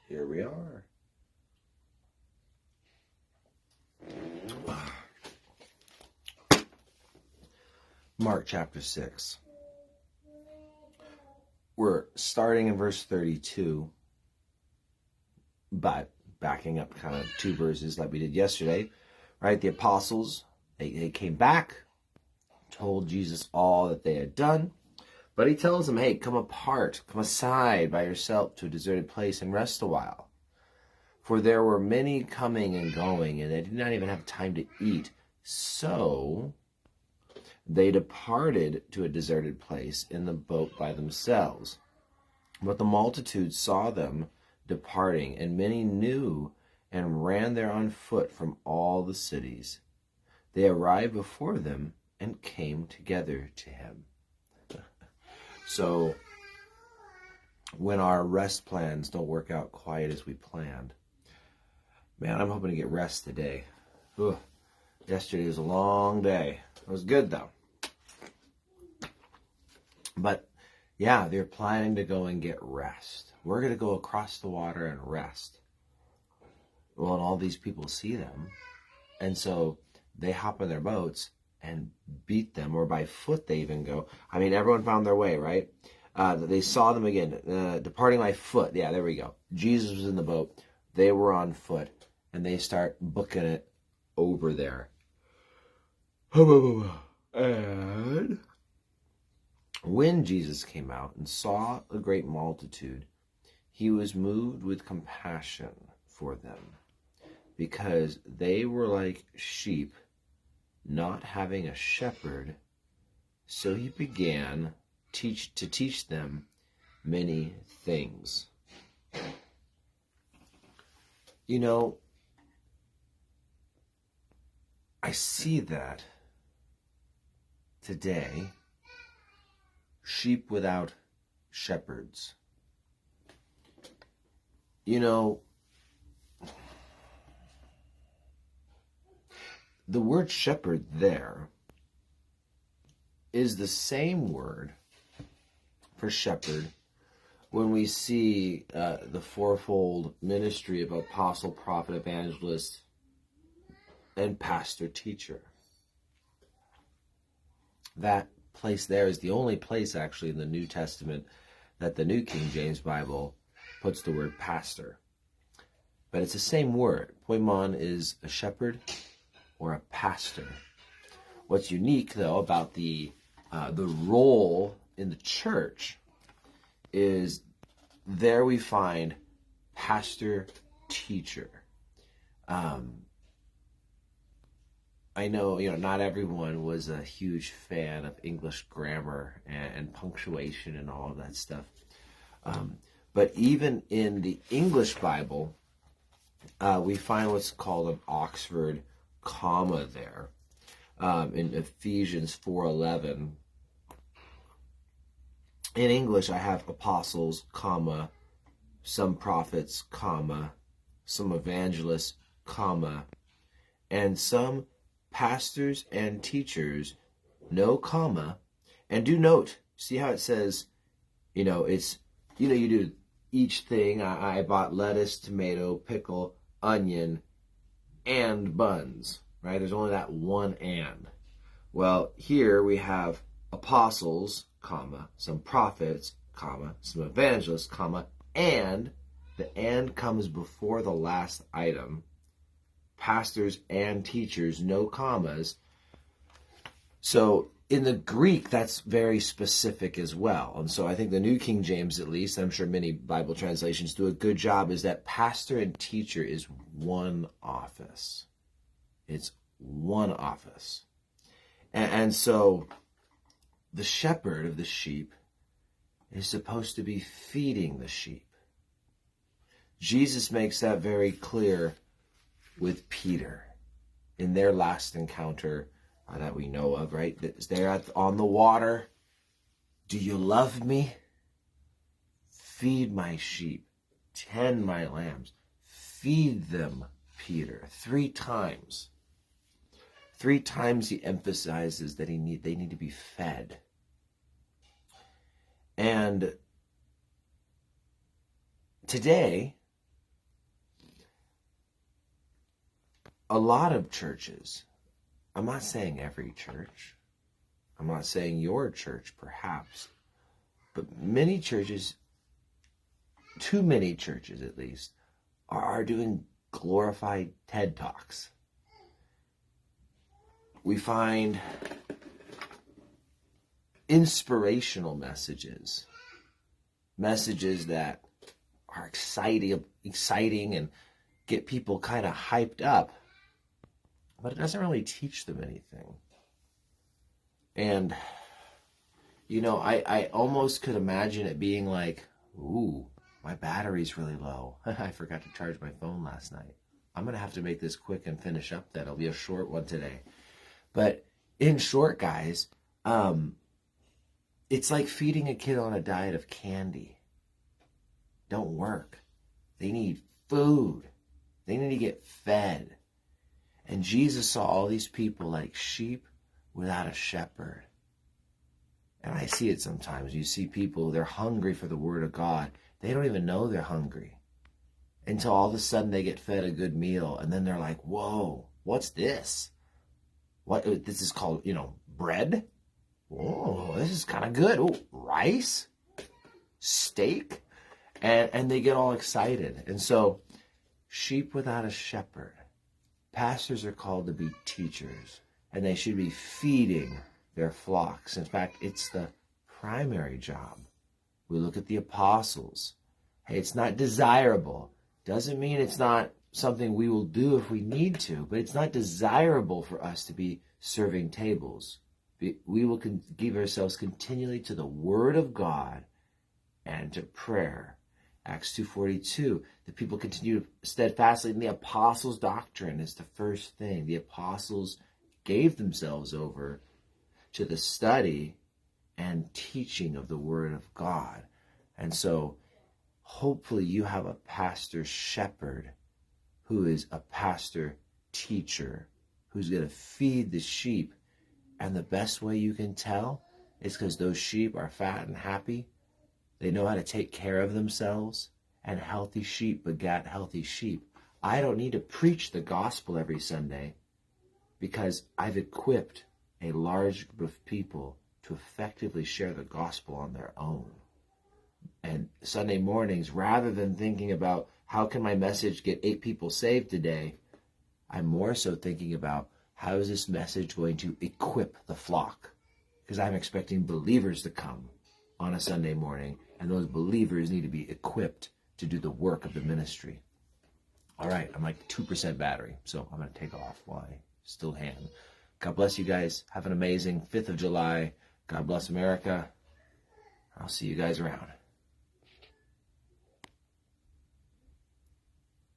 Here we are. Mark chapter 6. We're starting in verse 32, but backing up kind of 2 verses like we did yesterday, right? The apostles, they came back, told Jesus all that they had done, but he tells them, hey, come apart, come aside by yourself to a deserted place and rest a while. For there were many coming and going, and they did not even have time to eat. So they departed to a deserted place in the boat by themselves. But the multitude saw them departing, and many knew and ran there on foot from all the cities. They arrived before them and came together to him. So when our rest plans don't work out quite as we planned, man, I'm hoping to get rest today. Ugh. Yesterday was a long day. It was good though. But yeah, they're planning to go and get rest. We're going to go across the water and rest. Well, and all these people see them. And so they hop in their boats and beat them, or by foot they even go. I mean, everyone found their way, right? They saw them again, departing by foot. Yeah, there we go. Jesus was in the boat. They were on foot, and they start booking it over there. And when Jesus came out and saw a great multitude, he was moved with compassion for them, because they were like sheep not having a shepherd. So he began to teach them many things. You know, I see that today, sheep without shepherds. You know, the word shepherd there is the same word for shepherd when we see the fourfold ministry of apostle, prophet, evangelist, and pastor, teacher. That place there is the only place actually in the New Testament that the New King James Bible puts the word pastor. But it's the same word. Poimon is a shepherd or a pastor. What's unique, though, about the role in the church is there we find pastor, teacher. I know, not everyone was a huge fan of English grammar and punctuation and all of that stuff. But even in the English Bible, we find what's called an Oxford comma there. In Ephesians 4:11. In English, I have apostles, comma, some prophets, comma, some evangelists, comma, and some pastors and teachers, no comma. And do note, see how it says, it's, you do each thing. I bought lettuce, tomato, pickle, onion, and buns, right? There's only that one and. Well, here we have apostles, comma, some prophets, comma, some evangelists, comma, and the and comes before the last item. Pastors and teachers, no commas. So in the Greek, that's very specific as well. And so I think the New King James, at least, I'm sure many Bible translations do a good job, is that pastor and teacher is one office. It's one office. And so the shepherd of the sheep is supposed to be feeding the sheep. Jesus makes that very clear with Peter in their last encounter that we know of, right? They're on the water. Do you love me? Feed my sheep. Tend my lambs. Feed them, Peter. 3 times. 3 times he emphasizes that they need to be fed. And today, a lot of churches, I'm not saying every church, I'm not saying your church perhaps, but many churches, too many churches at least, are doing glorified TED Talks. We find inspirational messages that are exciting and get people kind of hyped up, but it doesn't really teach them anything. And, you know, I almost could imagine it being like, ooh, my battery's really low. I forgot to charge my phone last night. I'm going to have to make this quick and finish up that. It'll be a short one today. But in short, guys, it's like feeding a kid on a diet of candy. Don't work. They need food. They need to get fed. And Jesus saw all these people like sheep without a shepherd. And I see it sometimes. You see people, they're hungry for the word of God. They don't even know they're hungry until all of a sudden they get fed a good meal. And then they're like, whoa, what's this? What this is called, bread? Oh, this is kind of good. Oh, rice? Steak? And they get all excited. And so, sheep without a shepherd. Pastors are called to be teachers, and they should be feeding their flocks. In fact, it's the primary job. We look at the apostles. Hey, it's not desirable. Doesn't mean it's not something we will do if we need to, but it's not desirable for us to be serving tables. We will give ourselves continually to the Word of God and to prayer. Acts 2:42, the people continue steadfastly in the apostles' doctrine is the first thing. The apostles gave themselves over to the study and teaching of the Word of God. And so hopefully you have a pastor shepherd who is a pastor teacher who's going to feed the sheep. And the best way you can tell is because those sheep are fat and happy. They know how to take care of themselves, and healthy sheep begat healthy sheep. I don't need to preach the gospel every Sunday because I've equipped a large group of people to effectively share the gospel on their own. And Sunday mornings, rather than thinking about how can my message get 8 people saved today, I'm more so thinking about how is this message going to equip the flock? Because I'm expecting believers to come on a Sunday morning, and those believers need to be equipped to do the work of the ministry. All right, I'm like 2% battery, so I'm going to take off while I still can. God bless you guys. Have an amazing 5th of July. God bless America. I'll see you guys around.